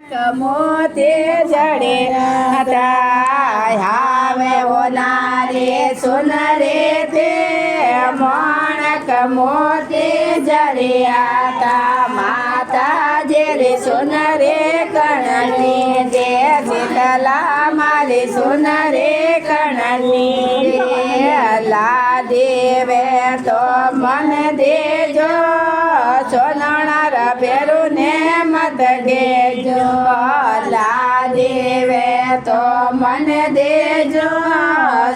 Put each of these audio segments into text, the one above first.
મોતે જડ્યા હાવે હોનારે સોનરે તે મોણક મોતે જડ્યા તા માતા જે રે સોનરે કણની જે શીતલા મારી સોનરે કણની લા દેવે તો મન દેજો સોનણા ભેરું ને મત દેજો લા દેવે તો મન દેજો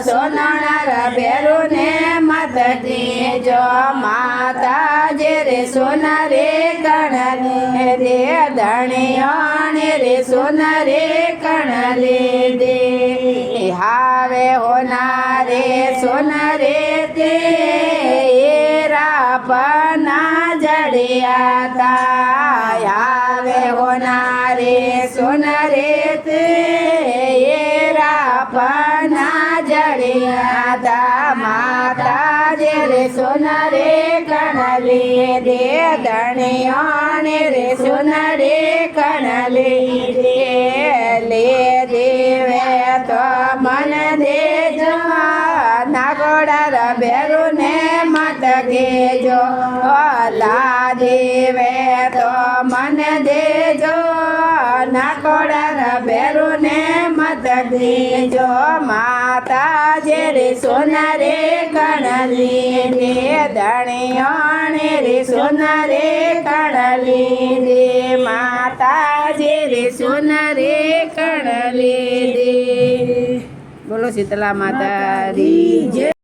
સોનણા ભેરું ને મત દેજો માતા જે રે સોનરે કણને રે ધણિયાણે રે સોનરે કણલે દે હાવે હોનારે સોનરે તે રાપના જડ્યા તા હાવે હોનારે સોનરે તે રાપના જડ્યા તા માતા જે રે સોનરે કણલે દે ધણિયાણે રે સોનરે કણલે દે લે દેવે તો મન દેજો નાગોડા ભેરું ને મત કેજો લા દેવે તો મન દેજો નાગોડા ભેરું ને મત દેજો માતા જે રે સોનરે કણલી દે ધણિયાણે રે સોનરે કણલી દે માતા જે રે સોનરે કણલી દે. બોલો શીતલા માતા રી જય.